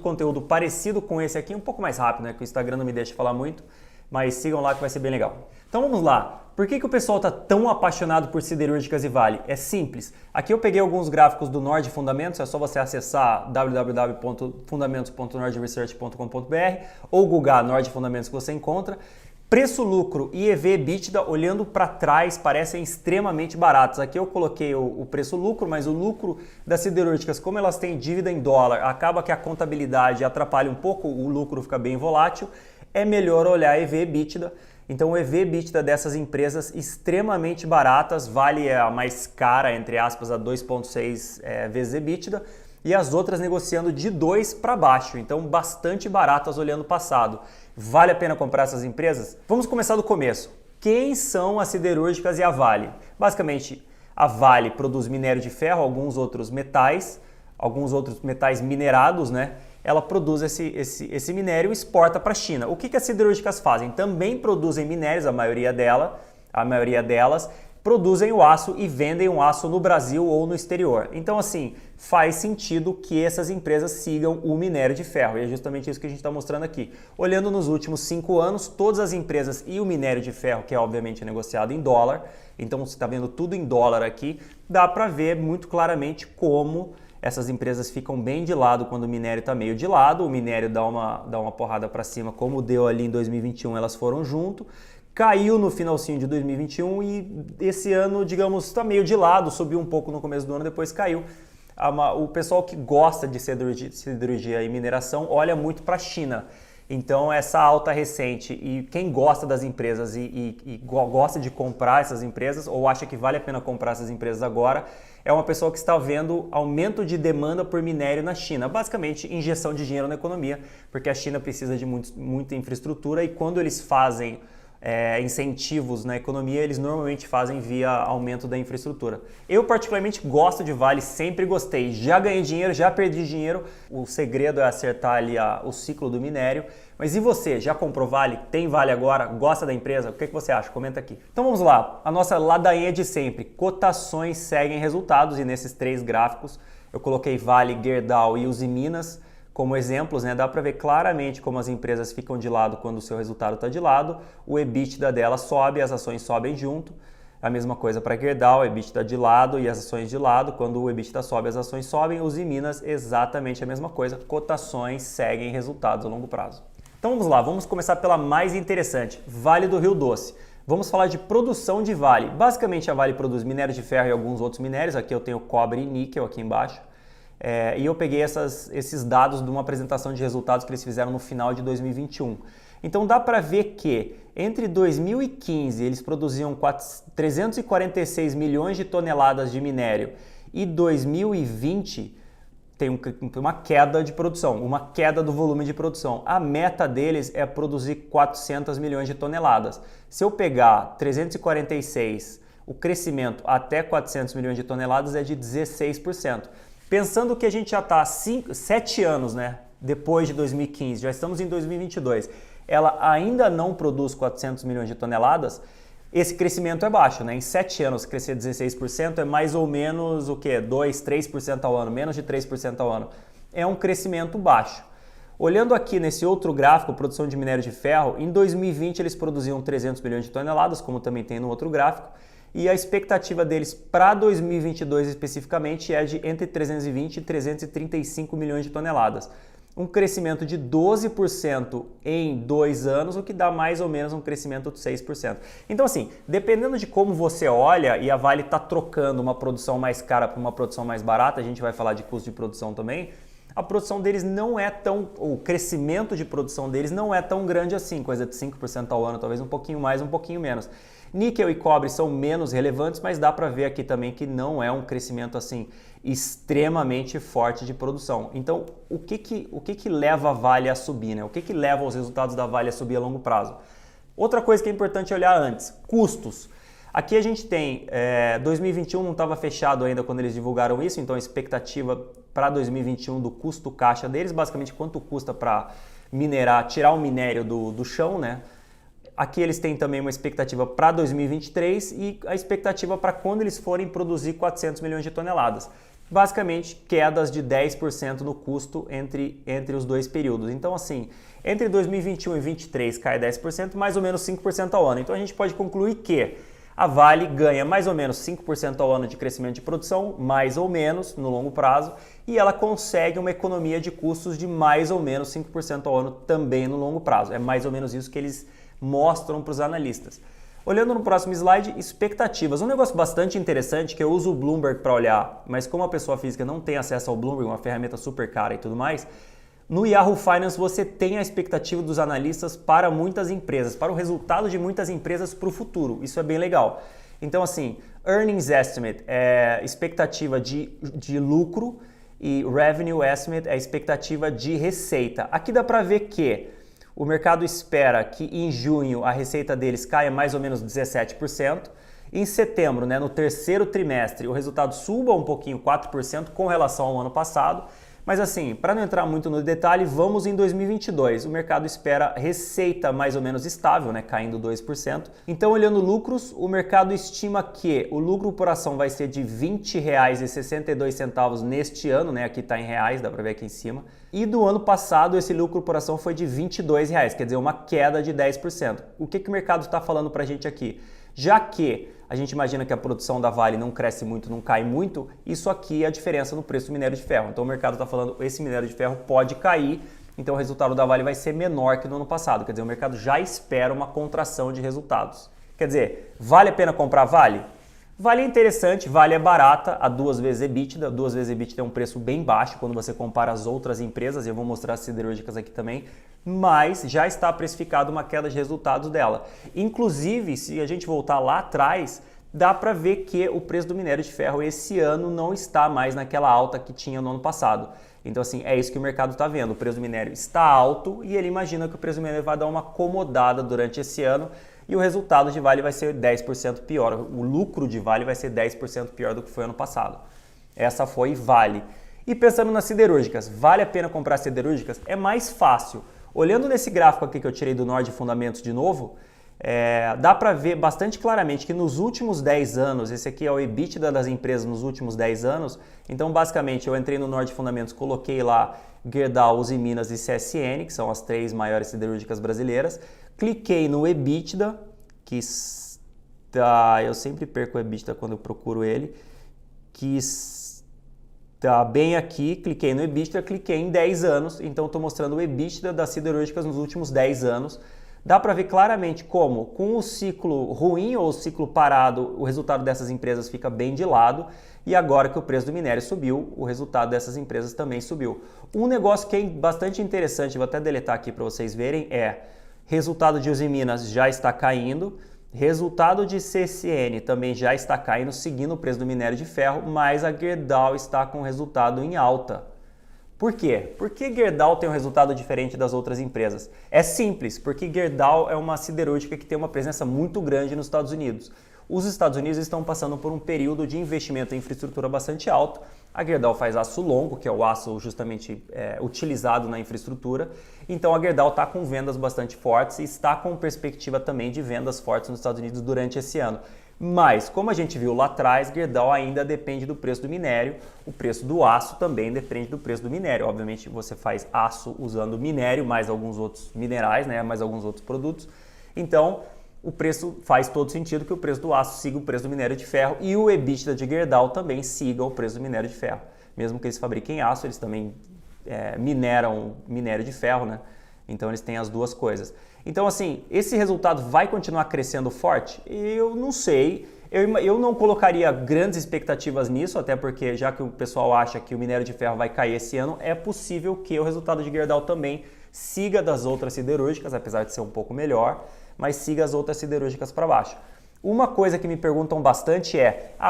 conteúdo parecido com esse aqui, um pouco mais rápido, né? Que o Instagram não me deixa falar muito, mas sigam lá que vai ser bem legal. Então vamos lá. Por que o pessoal está tão apaixonado por siderúrgicas e Vale? É simples. Aqui eu peguei alguns gráficos do Nord Fundamentos, é só você acessar www.fundamentos.nordresearch.com.br ou googar Nord Fundamentos que você encontra. Preço-lucro e EV/EBITDA, olhando para trás, parecem extremamente baratos. Aqui eu coloquei o preço-lucro, mas o lucro das siderúrgicas, como elas têm dívida em dólar, acaba que a contabilidade atrapalha um pouco, o lucro fica bem volátil. É melhor olhar EV/EBITDA. Então o EV/EBITDA dessas empresas extremamente baratas, Vale é a mais cara, entre aspas, a 2,6 vezes EBITDA, e as outras negociando de 2 para baixo, então bastante baratas olhando o passado. Vale a pena comprar essas empresas? Vamos começar do começo. Quem são as siderúrgicas e a Vale? Basicamente, a Vale produz minério de ferro, alguns outros metais minerados, né? Ela produz esse minério e exporta para a China. O que as siderúrgicas fazem? Também produzem minérios, a maioria delas, produzem o aço e vendem o aço no Brasil ou no exterior. Então, assim, faz sentido que essas empresas sigam o minério de ferro. E é justamente isso que a gente está mostrando aqui. Olhando nos últimos 5 anos, todas as empresas e o minério de ferro, que é obviamente negociado em dólar, então você está vendo tudo em dólar aqui, dá para ver muito claramente como essas empresas ficam bem de lado quando o minério está meio de lado, o minério dá uma porrada para cima, como deu ali em 2021, elas foram junto, caiu no finalzinho de 2021 e esse ano, digamos, está meio de lado, subiu um pouco no começo do ano, depois caiu. O pessoal que gosta de siderurgia e mineração olha muito para a China. Então essa alta recente e quem gosta das empresas e gosta de comprar essas empresas ou acha que vale a pena comprar essas empresas agora, é uma pessoa que está vendo aumento de demanda por minério na China. Basicamente, injeção de dinheiro na economia, porque a China precisa de muita infraestrutura e quando eles fazem incentivos na economia, eles normalmente fazem via aumento da infraestrutura. Eu particularmente gosto de Vale, sempre gostei. Já ganhei dinheiro, já perdi dinheiro. O segredo é acertar ali o ciclo do minério. Mas e você? Já comprou Vale? Tem Vale agora? Gosta da empresa? O que você acha? Comenta aqui. Então vamos lá. A nossa ladainha de sempre. Cotações seguem resultados e nesses 3 gráficos eu coloquei Vale, Gerdau e Usiminas como exemplos, né? Dá para ver claramente como as empresas ficam de lado quando o seu resultado está de lado, o EBITDA dela sobe, as ações sobem junto. A mesma coisa para Gerdau, EBITDA de lado e as ações de lado, quando o EBITDA sobe, as ações sobem. Usiminas, exatamente a mesma coisa, cotações seguem resultados a longo prazo. Então vamos lá, vamos começar pela mais interessante, Vale do Rio Doce. Vamos falar de produção de Vale. Basicamente a Vale produz minério de ferro e alguns outros minérios, aqui eu tenho cobre e níquel aqui embaixo. E eu peguei esses dados de uma apresentação de resultados que eles fizeram no final de 2021. Então dá para ver que entre 2015 eles produziam 346 milhões de toneladas de minério e 2020 tem uma queda de produção, uma queda do volume de produção. A meta deles é produzir 400 milhões de toneladas. Se eu pegar 346, o crescimento até 400 milhões de toneladas é de 16%. Pensando que a gente já está 7 anos, né, depois de 2015, já estamos em 2022, ela ainda não produz 400 milhões de toneladas, esse crescimento é baixo, né? Em 7 anos crescer 16% é mais ou menos o quê? 2, 3% ao ano, menos de 3% ao ano. É um crescimento baixo. Olhando aqui nesse outro gráfico, produção de minério de ferro, em 2020 eles produziam 300 milhões de toneladas, como também tem no outro gráfico, e a expectativa deles para 2022 especificamente é de entre 320 e 335 milhões de toneladas. Um crescimento de 12% em 2 anos, o que dá mais ou menos um crescimento de 6%. Então assim, dependendo de como você olha, e a Vale está trocando uma produção mais cara por uma produção mais barata, a gente vai falar de custo de produção também, a produção deles não é tão, o crescimento de produção deles não é tão grande assim, coisa de 5% ao ano, talvez um pouquinho mais, um pouquinho menos. Níquel e cobre são menos relevantes, mas dá para ver aqui também que não é um crescimento assim extremamente forte de produção. Então, o que leva a Vale a subir, né? O que leva os resultados da Vale a subir a longo prazo? Outra coisa que é importante olhar antes, custos. Aqui a gente tem, 2021 não estava fechado ainda quando eles divulgaram isso, então a expectativa para 2021 do custo caixa deles, basicamente quanto custa para minerar, tirar o minério do chão, né? Aqui eles têm também uma expectativa para 2023 e a expectativa para quando eles forem produzir 400 milhões de toneladas. basicamente quedas de 10% no custo entre os dois períodos. Então assim, entre 2021 e 2023 cai 10%, mais ou menos 5% ao ano. Então a gente pode concluir que a Vale ganha mais ou menos 5% ao ano de crescimento de produção, mais ou menos no longo prazo, e ela consegue uma economia de custos de mais ou menos 5% ao ano também no longo prazo. É mais ou menos isso que eles mostram para os analistas. Olhando no próximo slide, expectativas. Um negócio bastante interessante que eu uso o Bloomberg para olhar, mas como a pessoa física não tem acesso ao Bloomberg, uma ferramenta super cara e tudo mais, no Yahoo Finance você tem a expectativa dos analistas para muitas empresas, para o resultado de muitas empresas para o futuro. Isso é bem legal. Então assim, Earnings Estimate é expectativa de lucro e Revenue Estimate é expectativa de receita. Aqui dá para ver que o mercado espera que em junho a receita deles caia mais ou menos 17%. Em setembro, no terceiro trimestre, o resultado suba um pouquinho, 4% com relação ao ano passado. Mas assim, para não entrar muito no detalhe, vamos em 2022. O mercado espera receita mais ou menos estável, caindo 2%. Então, olhando lucros, o mercado estima que o lucro por ação vai ser de R$ 20,62 neste ano, aqui está em reais, dá para ver aqui em cima. E do ano passado, esse lucro por ação foi de R$ 22,00, quer dizer, uma queda de 10%. O que o mercado está falando para a gente aqui? Já que a gente imagina que a produção da Vale não cresce muito, não cai muito, isso aqui é a diferença no preço do minério de ferro. Então o mercado está falando que esse minério de ferro pode cair, então o resultado da Vale vai ser menor que no ano passado. Quer dizer, o mercado já espera uma contração de resultados. Quer dizer, vale a pena comprar Vale? Vale é interessante, Vale é barata, a 2 vezes EBITDA. 2 vezes EBITDA é um preço bem baixo quando você compara as outras empresas, e eu vou mostrar as siderúrgicas aqui também, mas já está precificado uma queda de resultados dela. Inclusive, se a gente voltar lá atrás, dá para ver que o preço do minério de ferro esse ano não está mais naquela alta que tinha no ano passado. Então assim, é isso que o mercado está vendo, o preço do minério está alto e ele imagina que o preço do minério vai dar uma acomodada durante esse ano e o resultado de Vale vai ser 10% pior, o lucro de Vale vai ser 10% pior do que foi ano passado. Essa foi Vale. E pensando nas siderúrgicas, vale a pena comprar siderúrgicas? É mais fácil. Olhando nesse gráfico aqui que eu tirei do Nord Fundamentos de novo, dá para ver bastante claramente que nos últimos 10 anos, esse aqui é o EBITDA das empresas nos últimos 10 anos, então basicamente eu entrei no Nord Fundamentos, coloquei lá Gerdau, Usiminas e CSN, que são as 3 maiores siderúrgicas brasileiras, cliquei no EBITDA, que está, eu sempre perco o EBITDA quando eu procuro ele, que está bem aqui, cliquei no EBITDA, cliquei em 10 anos, então estou mostrando o EBITDA das siderúrgicas nos últimos 10 anos. Dá para ver claramente como, com o ciclo ruim ou o ciclo parado, o resultado dessas empresas fica bem de lado e agora que o preço do minério subiu, o resultado dessas empresas também subiu. Um negócio que é bastante interessante, vou até deletar aqui para vocês verem, resultado de Usiminas já está caindo, resultado de CSN também já está caindo, seguindo o preço do minério de ferro, mas a Gerdau está com resultado em alta. Por quê? Por que Gerdau tem um resultado diferente das outras empresas? É simples, porque Gerdau é uma siderúrgica que tem uma presença muito grande nos Estados Unidos. Os Estados Unidos estão passando por um período de investimento em infraestrutura bastante alto. A Gerdau faz aço longo, que é o aço justamente utilizado na infraestrutura. Então a Gerdau está com vendas bastante fortes e está com perspectiva também de vendas fortes nos Estados Unidos durante esse ano. Mas, como a gente viu lá atrás, Gerdau ainda depende do preço do minério, o preço do aço também depende do preço do minério. Obviamente você faz aço usando minério, mais alguns outros minerais, mais alguns outros produtos. Então, o preço faz todo sentido que o preço do aço siga o preço do minério de ferro e o EBITDA de Gerdau também siga o preço do minério de ferro. Mesmo que eles fabriquem aço, eles também mineram minério de ferro, Então eles têm as duas coisas. Então assim, esse resultado vai continuar crescendo forte? Eu não sei. Eu não colocaria grandes expectativas nisso, até porque já que o pessoal acha que o minério de ferro vai cair esse ano, é possível que o resultado de Gerdau também siga das outras siderúrgicas, apesar de ser um pouco melhor, mas siga as outras siderúrgicas para baixo. Uma coisa que me perguntam bastante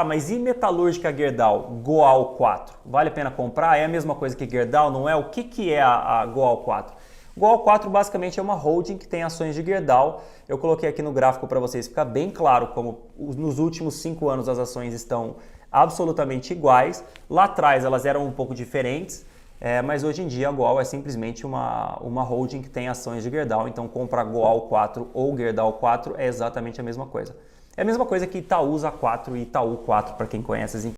mas e metalúrgica Gerdau, Goal 4? Vale a pena comprar? É a mesma coisa que Gerdau, não é? O que é a Goal 4? Goal 4 basicamente é uma holding que tem ações de Gerdau. Eu coloquei aqui no gráfico para vocês ficar bem claro como nos últimos 5 anos as ações estão absolutamente iguais. Lá atrás elas eram um pouco diferentes, mas hoje em dia a Goal é simplesmente uma holding que tem ações de Gerdau. Então comprar Goal 4 ou Gerdau 4 é exatamente a mesma coisa. É a mesma coisa que Itaúsa 4 e Itaú 4 para quem conhece as empresas.